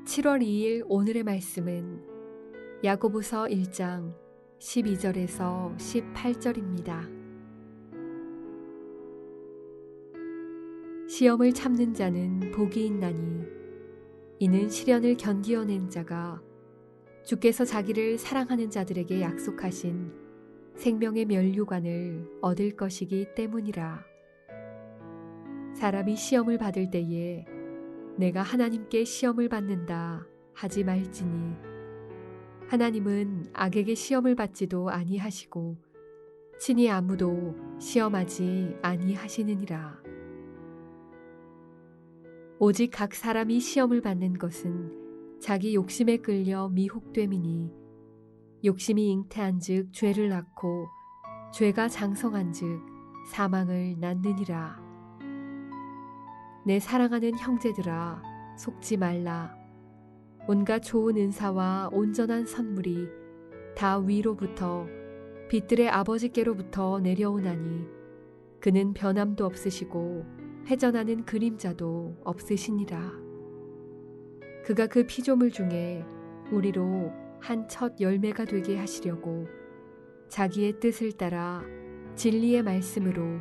7월 2일 오늘의 말씀은 야고보서 1장 12절에서 18절입니다. 시험을 참는 자는 복이 있나니 이는 시련을 견디어낸 자가 주께서 자기를 사랑하는 자들에게 약속하신 생명의 면류관을 얻을 것이기 때문이라. 사람이 시험을 받을 때에 내가 하나님께 시험을 받는다 하지 말지니 하나님은 악에게 시험을 받지도 아니하시고 친히 아무도 시험하지 아니하시느니라. 오직 각 사람이 시험을 받는 것은 자기 욕심에 끌려 미혹됨이니 욕심이 잉태한즉 죄를 낳고 죄가 장성한즉 사망을 낳느니라. 내 사랑하는 형제들아, 속지 말라. 온갖 좋은 은사와 온전한 선물이 다 위로부터 빛들의 아버지께로부터 내려오나니 그는 변함도 없으시고 회전하는 그림자도 없으시니라. 그가 그 피조물 중에 우리로 한 첫 열매가 되게 하시려고 자기의 뜻을 따라 진리의 말씀으로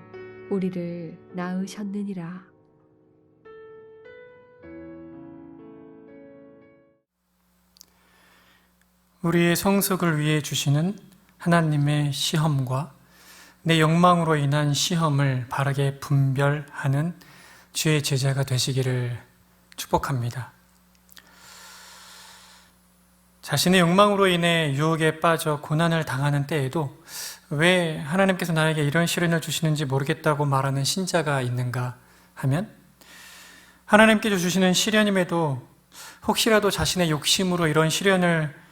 우리를 낳으셨느니라. 우리의 성숙을 위해 주시는 하나님의 시험과 내 욕망으로 인한 시험을 바르게 분별하는 주의 제자가 되시기를 축복합니다. 자신의 욕망으로 인해 유혹에 빠져 고난을 당하는 때에도 왜 하나님께서 나에게 이런 시련을 주시는지 모르겠다고 말하는 신자가 있는가 하면, 하나님께서 주시는 시련임에도 혹시라도 자신의 욕심으로 이런 시련을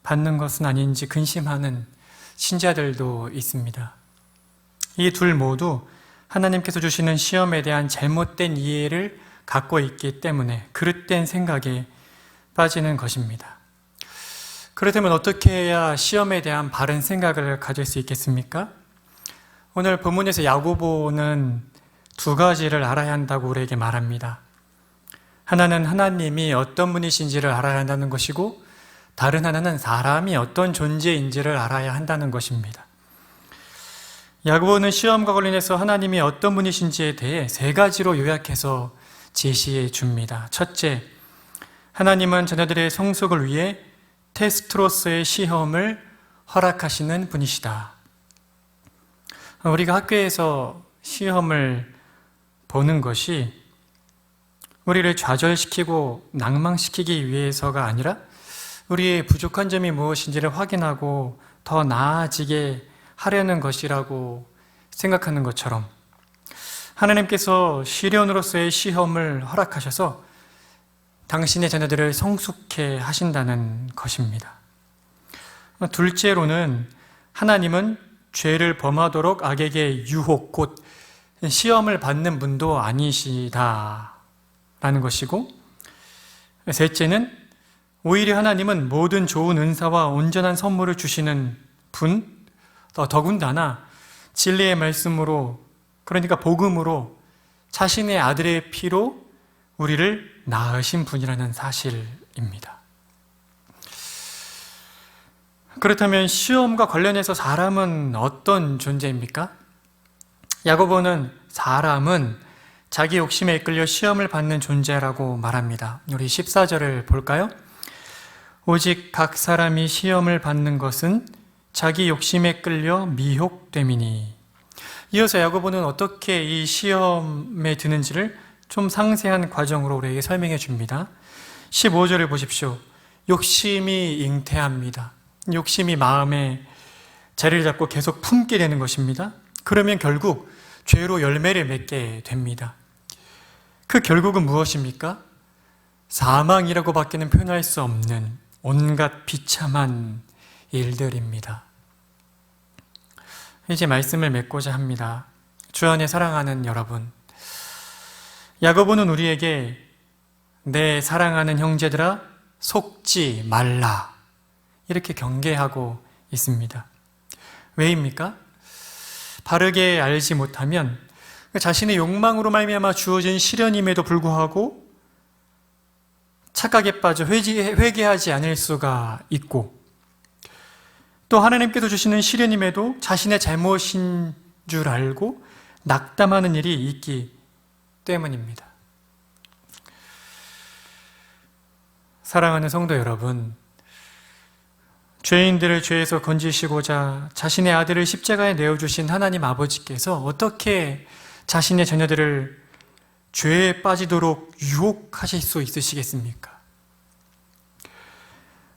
받는 것은 아닌지 근심하는 신자들도 있습니다. 이 둘 모두 하나님께서 주시는 시험에 대한 잘못된 이해를 갖고 있기 때문에 그릇된 생각에 빠지는 것입니다. 그렇다면 어떻게 해야 시험에 대한 바른 생각을 가질 수 있겠습니까? 오늘 본문에서 야고보는 두 가지를 알아야 한다고 우리에게 말합니다. 하나는 하나님이 어떤 분이신지를 알아야 한다는 것이고, 다른 하나는 사람이 어떤 존재인지를 알아야 한다는 것입니다. 야고보는 시험과 관련해서 하나님이 어떤 분이신지에 대해 세 가지로 요약해서 제시해 줍니다. 첫째, 하나님은 자녀들의 성숙을 위해 테스트로서의 시험을 허락하시는 분이시다. 우리가 학교에서 시험을 보는 것이 우리를 좌절시키고 낭망시키기 위해서가 아니라 우리의 부족한 점이 무엇인지를 확인하고 더 나아지게 하려는 것이라고 생각하는 것처럼, 하나님께서 시련으로서의 시험을 허락하셔서 당신의 자녀들을 성숙해 하신다는 것입니다. 둘째로는 하나님은 죄를 범하도록 악에게 유혹, 곧 시험을 받는 분도 아니시다라는 것이고, 셋째는 오히려 하나님은 모든 좋은 은사와 온전한 선물을 주시는 분, 더군다나 진리의 말씀으로, 그러니까 복음으로 자신의 아들의 피로 우리를 낳으신 분이라는 사실입니다. 그렇다면 시험과 관련해서 사람은 어떤 존재입니까? 야고보는 사람은 자기 욕심에 이끌려 시험을 받는 존재라고 말합니다. 우리 14절을 볼까요? 오직 각 사람이 시험을 받는 것은 자기 욕심에 끌려 미혹됨이니. 이어서 야고보는 어떻게 이 시험에 드는지를 좀 상세한 과정으로 우리에게 설명해 줍니다. 15절을 보십시오. 욕심이 잉태합니다. 욕심이 마음에 자리를 잡고 계속 품게 되는 것입니다. 그러면 결국 죄로 열매를 맺게 됩니다. 그 결국은 무엇입니까? 사망이라고 밖에는 표현할 수 없는 온갖 비참한 일들입니다. 이제 말씀을 맺고자 합니다. 주 안에 사랑하는 여러분, 야고보는 우리에게 내 사랑하는 형제들아 속지 말라 이렇게 경계하고 있습니다. 왜입니까? 바르게 알지 못하면 자신의 욕망으로 말미암아 주어진 시련임에도 불구하고 착각에 빠져 회개하지 않을 수가 있고, 또 하나님께서 주시는 시련임에도 자신의 잘못인 줄 알고 낙담하는 일이 있기 때문입니다. 사랑하는 성도 여러분, 죄인들을 죄에서 건지시고자 자신의 아들을 십자가에 내어주신 하나님 아버지께서 어떻게 자신의 자녀들을 죄에 빠지도록 유혹하실 수 있으시겠습니까?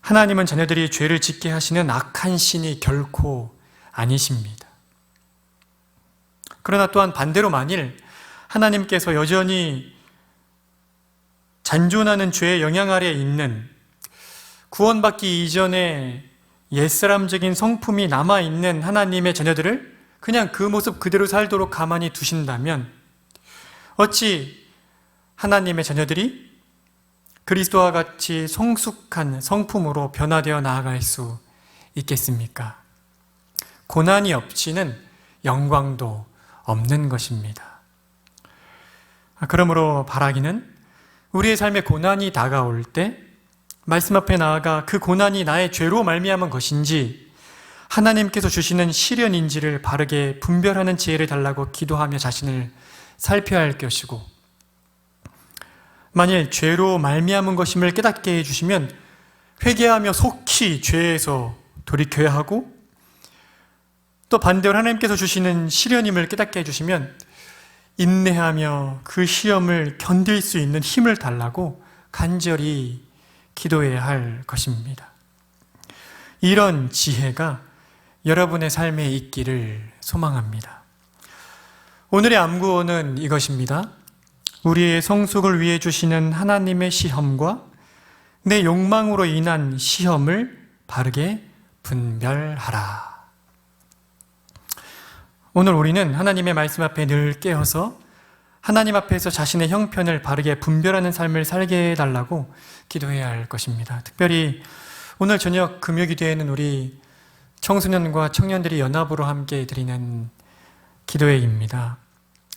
하나님은 자녀들이 죄를 짓게 하시는 악한 신이 결코 아니십니다. 그러나 또한 반대로 만일 하나님께서 여전히 잔존하는 죄의 영향 아래에 있는, 구원받기 이전에 옛사람적인 성품이 남아있는 하나님의 자녀들을 그냥 그 모습 그대로 살도록 가만히 두신다면 어찌 하나님의 자녀들이 그리스도와 같이 성숙한 성품으로 변화되어 나아갈 수 있겠습니까? 고난이 없이는 영광도 없는 것입니다. 그러므로 바라기는 우리의 삶에 고난이 다가올 때 말씀 앞에 나아가 그 고난이 나의 죄로 말미암은 것인지 하나님께서 주시는 시련인지를 바르게 분별하는 지혜를 달라고 기도하며 자신을 살펴야 할 것이고, 만일 죄로 말미암은 것임을 깨닫게 해주시면 회개하며 속히 죄에서 돌이켜야 하고, 또 반대로 하나님께서 주시는 시련임을 깨닫게 해주시면 인내하며 그 시험을 견딜 수 있는 힘을 달라고 간절히 기도해야 할 것입니다. 이런 지혜가 여러분의 삶에 있기를 소망합니다. 오늘의 암구호는 이것입니다. 우리의 성숙을 위해 주시는 하나님의 시험과 내 욕망으로 인한 시험을 바르게 분별하라. 오늘 우리는 하나님의 말씀 앞에 늘 깨어서 하나님 앞에서 자신의 형편을 바르게 분별하는 삶을 살게 해달라고 기도해야 할 것입니다. 특별히 오늘 저녁 금요기도회는 우리 청소년과 청년들이 연합으로 함께 드리는 기도회입니다.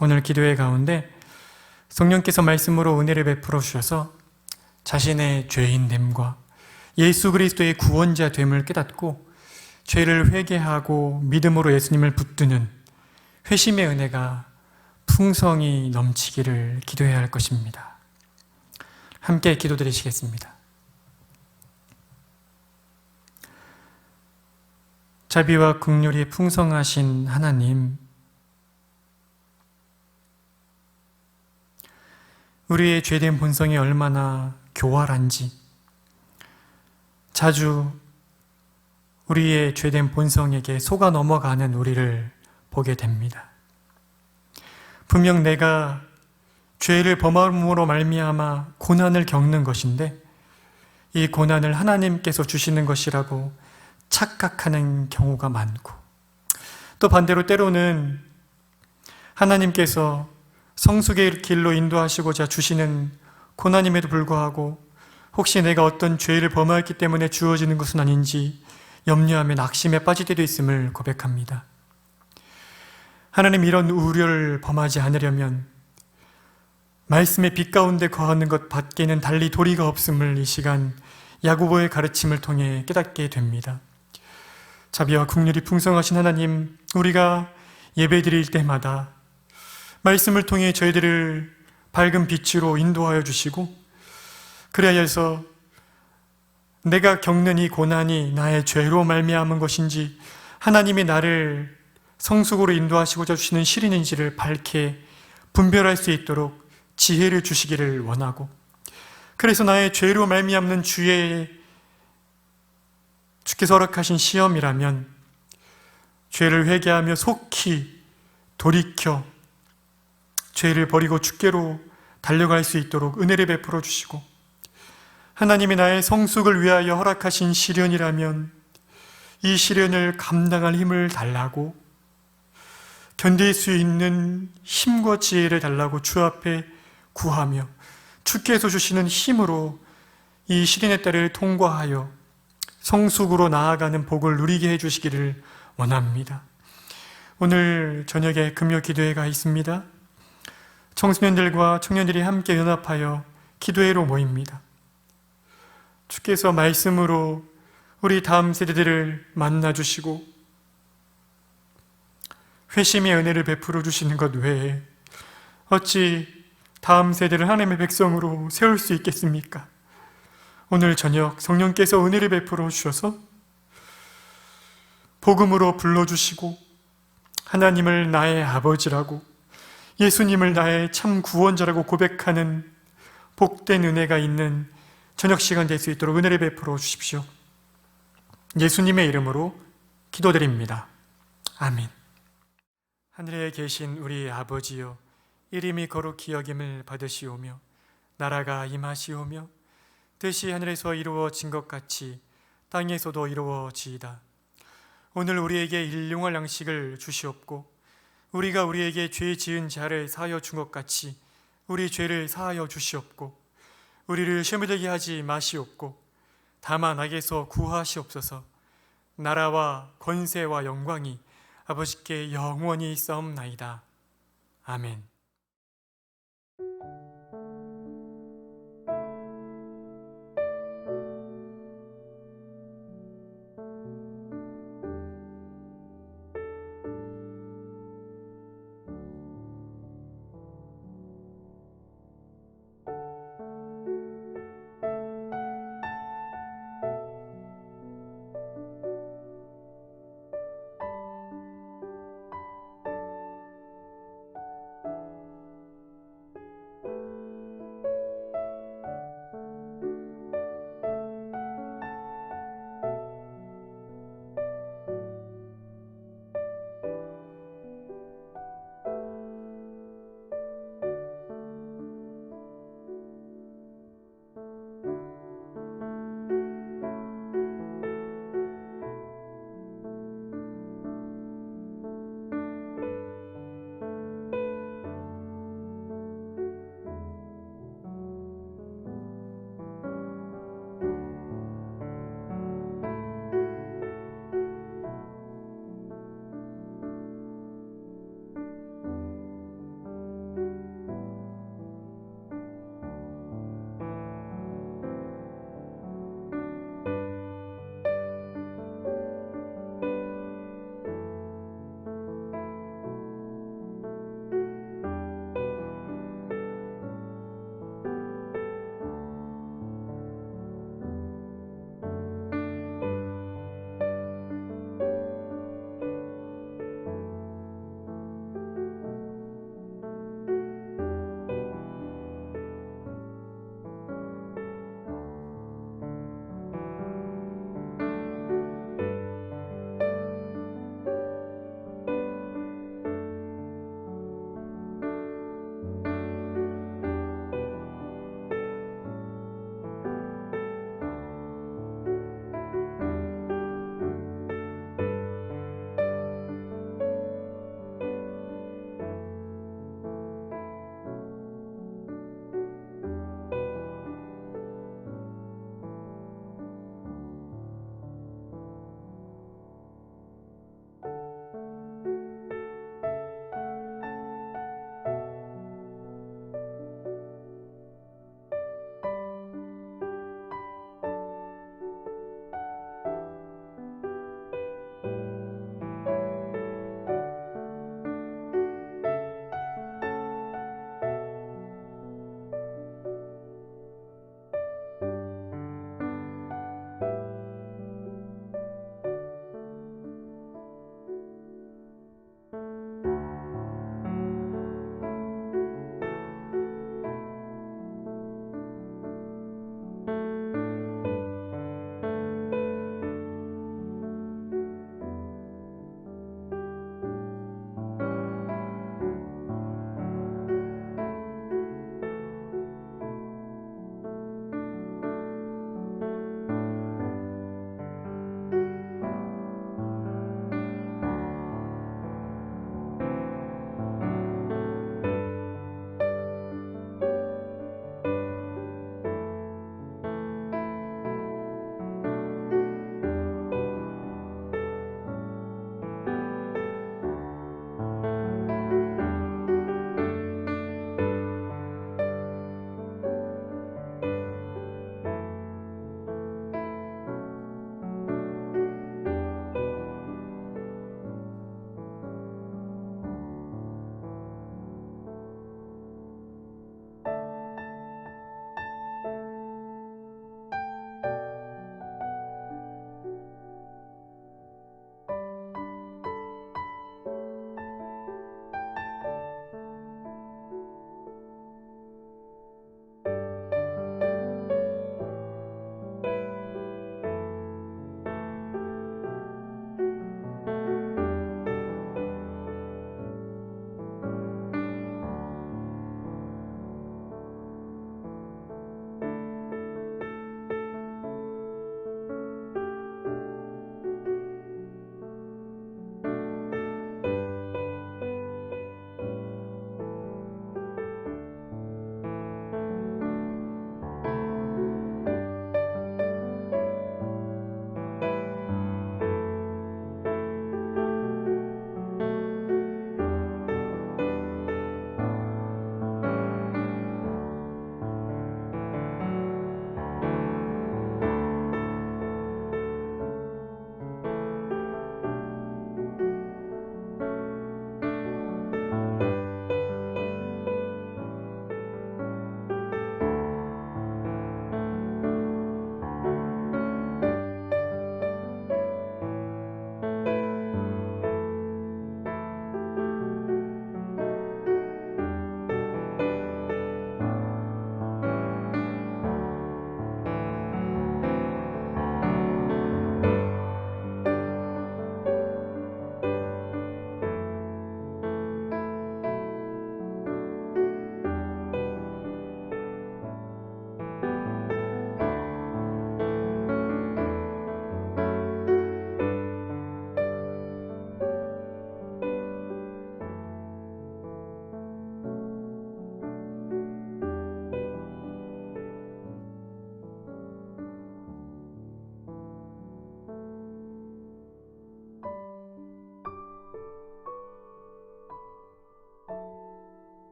오늘 기도회 가운데 성령께서 말씀으로 은혜를 베풀어 주셔서 자신의 죄인됨과 예수 그리스도의 구원자 됨을 깨닫고 죄를 회개하고 믿음으로 예수님을 붙드는 회심의 은혜가 풍성히 넘치기를 기도해야 할 것입니다. 함께 기도드리시겠습니다. 자비와 긍휼이 풍성하신 하나님, 우리의 죄된 본성이 얼마나 교활한지 자주 우리의 죄된 본성에게 속아 넘어가는 우리를 보게 됩니다. 분명 내가 죄를 범함으로 말미암아 고난을 겪는 것인데 이 고난을 하나님께서 주시는 것이라고 착각하는 경우가 많고, 또 반대로 때로는 하나님께서 성숙의 길로 인도하시고자 주시는 고난임에도 불구하고 혹시 내가 어떤 죄를 범하였기 때문에 주어지는 것은 아닌지 염려하며 낙심에 빠질 때도 있음을 고백합니다. 하나님, 이런 우려를 범하지 않으려면 말씀의 빛 가운데 거하는 것 밖에는 달리 도리가 없음을 이 시간 야고보의 가르침을 통해 깨닫게 됩니다. 자비와 긍휼이 풍성하신 하나님, 우리가 예배드릴 때마다 말씀을 통해 저희들을 밝은 빛으로 인도하여 주시고, 그래야 해서 내가 겪는 이 고난이 나의 죄로 말미암은 것인지 하나님이 나를 성숙으로 인도하시고자 주시는 시련인지를 밝게 분별할 수 있도록 지혜를 주시기를 원하고, 그래서 나의 죄로 말미암는 주께서 허락하신 시험이라면 죄를 회개하며 속히 돌이켜 죄를 버리고 주께로 달려갈 수 있도록 은혜를 베풀어 주시고, 하나님이 나의 성숙을 위하여 허락하신 시련이라면 이 시련을 감당할 힘을 달라고, 견딜 수 있는 힘과 지혜를 달라고 주 앞에 구하며 주께서 주시는 힘으로 이 시련의 때를 통과하여 성숙으로 나아가는 복을 누리게 해주시기를 원합니다. 오늘 저녁에 금요 기도회가 있습니다. 청소년들과 청년들이 함께 연합하여 기도회로 모입니다. 주께서 말씀으로 우리 다음 세대들을 만나주시고 회심의 은혜를 베풀어 주시는 것 외에 어찌 다음 세대를 하나님의 백성으로 세울 수 있겠습니까? 오늘 저녁 성령께서 은혜를 베풀어 주셔서 복음으로 불러주시고 하나님을 나의 아버지라고 예수님을 나의 참 구원자라고 고백하는 복된 은혜가 있는 저녁 시간 될 수 있도록 은혜를 베풀어 주십시오. 예수님의 이름으로 기도드립니다. 아멘. 하늘에 계신 우리 아버지여, 이름이 거룩히 여김을 받으시오며 나라가 임하시오며 뜻이 하늘에서 이루어진 것 같이 땅에서도 이루어지이다. 오늘 우리에게 일용할 양식을 주시옵고 우리가 우리에게 죄 지은 자를 사하여 준 것 같이 우리 죄를 사하여 주시옵고 우리를 시험에 들게 하지 마시옵고 다만 악에서 구하시옵소서. 나라와 권세와 영광이 아버지께 영원히 있사옵나이다. 아멘.